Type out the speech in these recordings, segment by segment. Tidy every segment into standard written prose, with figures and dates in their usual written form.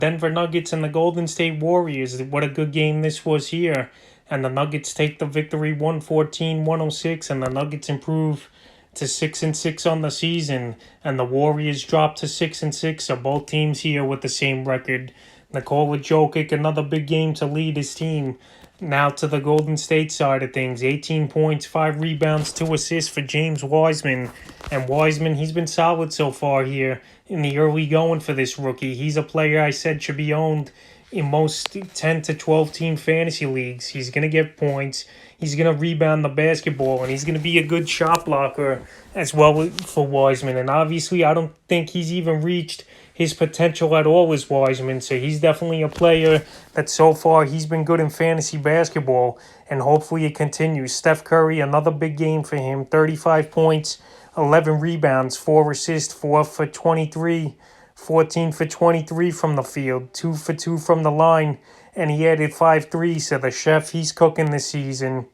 Denver Nuggets and the Golden State Warriors. What a good game this was here. And the Nuggets take the victory 114-106, and the Nuggets improve to 6-6 on the season, and the Warriors drop to 6-6. So both teams here with the same record. Nikola Jokic, another big game to lead his team. Now to the Golden State side of things, 18 points, 5 rebounds, 2 assists for James Wiseman. And Wiseman, he's been solid so far here in the early going for this rookie. He's a player I said should be owned in most 10 to 12 team fantasy leagues. He's going to get points. He's going to rebound the basketball, and he's going to be a good shot blocker as well for Wiseman. And obviously, I don't think he's even reached his potential at all as Wiseman. So he's definitely a player that so far he's been good in fantasy basketball, and hopefully it continues. Steph Curry, another big game for him. 35 points, 11 rebounds, 4 assists, 4 for 23. 14 for 23 from the field, 2 for 2 from the line, and he added 5 threes. So the chef, he's cooking this season.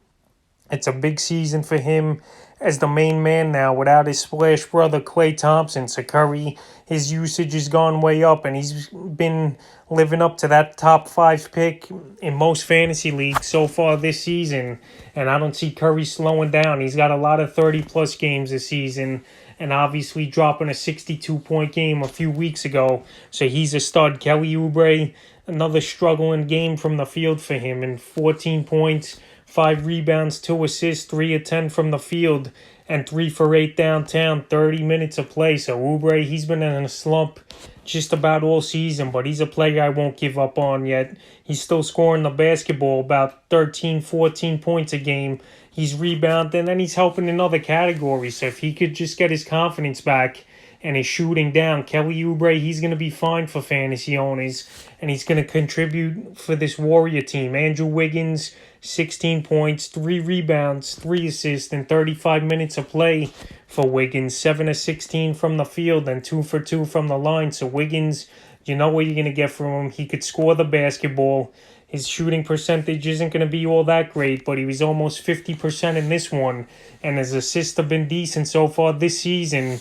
It's a big season for him as the main man now without his splash brother Klay Thompson. So Curry, his usage has gone way up, and he's been living up to that top 5 pick in most fantasy leagues so far this season. And I don't see Curry slowing down. He's got a lot of 30-plus games this season, and obviously dropping a 62-point game a few weeks ago. So he's a stud. Kelly Oubre, another struggling game from the field for him, and 14 points, 5 rebounds, 2 assists, 3 of 10 from the field, and 3 for 8 downtown, 30 minutes of play. So Oubre, he's been in a slump just about all season, but he's a player I won't give up on yet. He's still scoring the basketball about 13, 14 points a game. He's rebounding, and he's helping in other categories. So if he could just get his confidence back and his shooting down, Kelly Oubre, he's going to be fine for fantasy owners, and he's going to contribute for this Warrior team. Andrew Wiggins, 16 points, 3 rebounds, 3 assists, and 35 minutes of play for Wiggins. 7 of 16 from the field and 2 for 2 from the line. So Wiggins, you know what you're going to get from him. He could score the basketball. His shooting percentage isn't going to be all that great, but he was almost 50% in this one, and his assists have been decent so far this season.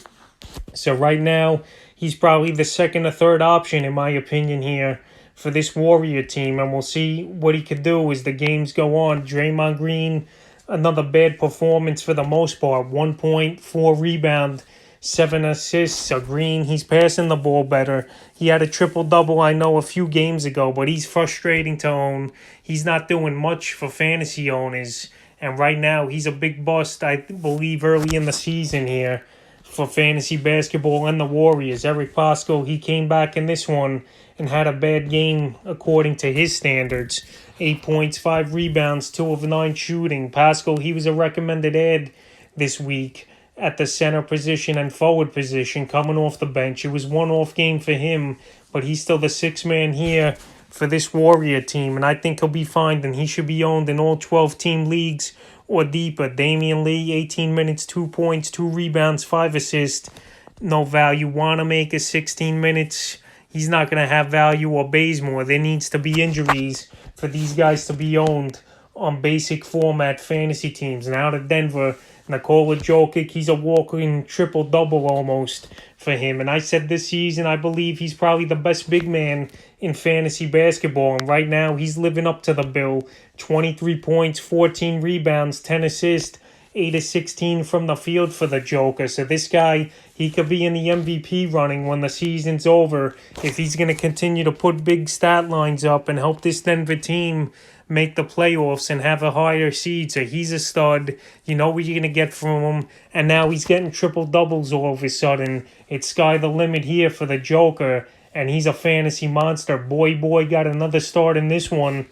So right now, he's probably the second or third option, in my opinion, here for this Warrior team, and we'll see what he could do as the games go on. Draymond Green, another bad performance for the most part. 1 point, 4 rebound, 7 assists. So Green, he's passing the ball better. He had a triple-double, I know, a few games ago, but he's frustrating to own. He's not doing much for fantasy owners, and right now he's a big bust, I believe, early in the season here for fantasy basketball and the Warriors. Eric Pascal, he came back in this one and had a bad game according to his standards. 8 points, 5 rebounds, 2 of 9 shooting. Pascal, he was a recommended add this week at the center position and forward position coming off the bench. It was one off game for him, but he's still the 6th man here for this Warrior team, and I think he'll be fine, and he should be owned in all 12-team leagues or deeper. Damian Lee, 18 minutes, 2 points, 2 rebounds, 5 assists. No value. Wanamaker, 16 minutes. He's not going to have value, or Bazemore. There needs to be injuries for these guys to be owned on basic format fantasy teams. Now to Denver, Nikola Jokic, he's a walking triple-double almost for him. And I said this season, I believe he's probably the best big man in fantasy basketball. And right now, he's living up to the bill. 23 points, 14 rebounds, 10 assists, 8 of 16 from the field for the Joker. So this guy, he could be in the MVP running when the season's over if he's going to continue to put big stat lines up and help this Denver team make the playoffs and have a higher seed. So he's a stud. You know what you're going to get from him. And now he's getting triple-doubles all of a sudden. It's sky the limit here for the Joker, and he's a fantasy monster. Boy got another start in this one.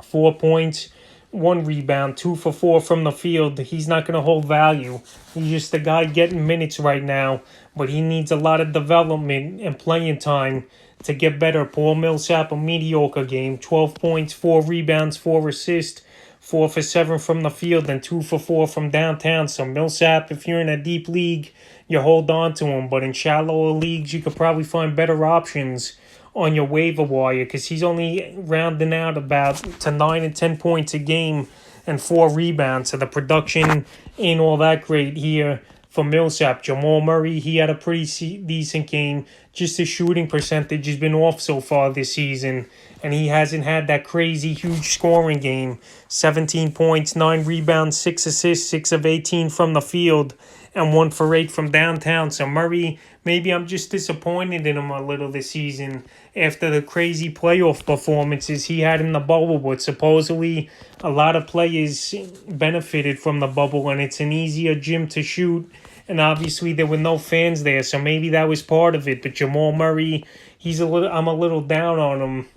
4 points, 1 rebound, 2 for 4 from the field. He's not going to hold value. He's just the guy getting minutes right now, but he needs a lot of development and playing time to get better. Paul Millsap, a mediocre game. 12 points, 4 rebounds, 4 assists, 4 for 7 from the field, and 2 for 4 from downtown. So Millsap, if you're in a deep league, you hold on to him. But in shallower leagues, you could probably find better options on your waiver wire, because he's only rounding out about to 9 and 10 points a game and 4 rebounds. So the production ain't all that great here for Millsap. Jamal Murray, he had a pretty decent game. Just his shooting percentage has been off so far this season, and he hasn't had that crazy huge scoring game. 17 points, 9 rebounds, 6 assists, 6 of 18 from the field, and 1 for 8 from downtown. So Murray, maybe I'm just disappointed in him a little this season after the crazy playoff performances he had in the bubble. But supposedly a lot of players benefited from the bubble, and it's an easier gym to shoot. And obviously there were no fans there, so maybe that was part of it. But Jamal Murray, I'm a little down on him.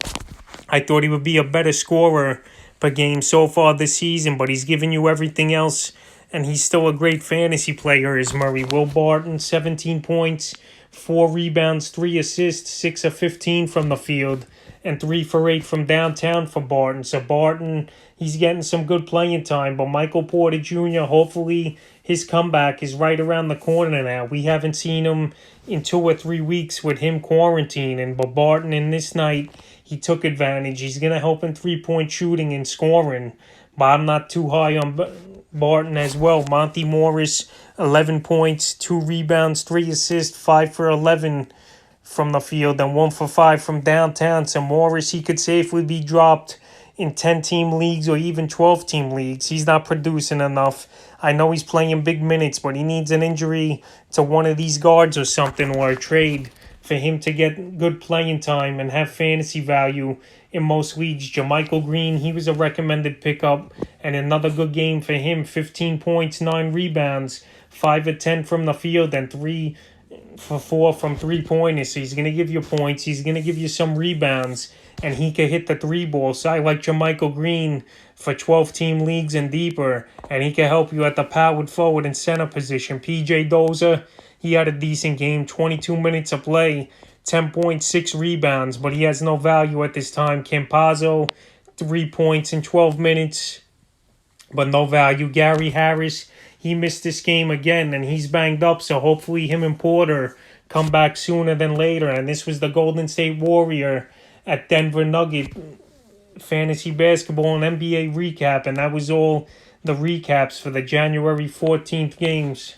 I thought he would be a better scorer per game so far this season, but he's given you everything else, and he's still a great fantasy player, is Murray. Will Barton, 17 points, 4 rebounds, 3 assists, 6 of 15 from the field, and 3 for 8 from downtown for Barton. So Barton, he's getting some good playing time, but Michael Porter Jr., hopefully his comeback is right around the corner now. We haven't seen him in 2 or 3 weeks with him quarantining, but Barton in this night, he took advantage. He's going to help in 3-point shooting and scoring, but I'm not too high on Barton as well. Monty Morris, 11 points, 2 rebounds, 3 assists, 5 for 11 from the field, and 1 for 5 from downtown. So Morris, he could safely be dropped in 10-team leagues or even 12-team leagues. He's not producing enough. I know he's playing big minutes, but he needs an injury to one of these guards or something, or a trade for him to get good playing time and have fantasy value in most leagues. Jamichael Green, he was a recommended pickup, and another good game for him. 15 points, 9 rebounds, 5 of 10 from the field, and 3 for 4 from 3-pointers. So he's going to give you points. He's going to give you some rebounds, and he can hit the 3-ball. So I like Jamichael Green for 12-team leagues and deeper, and he can help you at the powered forward and center position. PJ Dozier, he had a decent game, 22 minutes of play, 10.6 rebounds, but he has no value at this time. Campazzo, 3 points in 12 minutes, but no value. Gary Harris, he missed this game again, and he's banged up, so hopefully him and Porter come back sooner than later. And this was the Golden State Warrior at Denver Nugget fantasy basketball and NBA recap, and that was all the recaps for the January 14th games.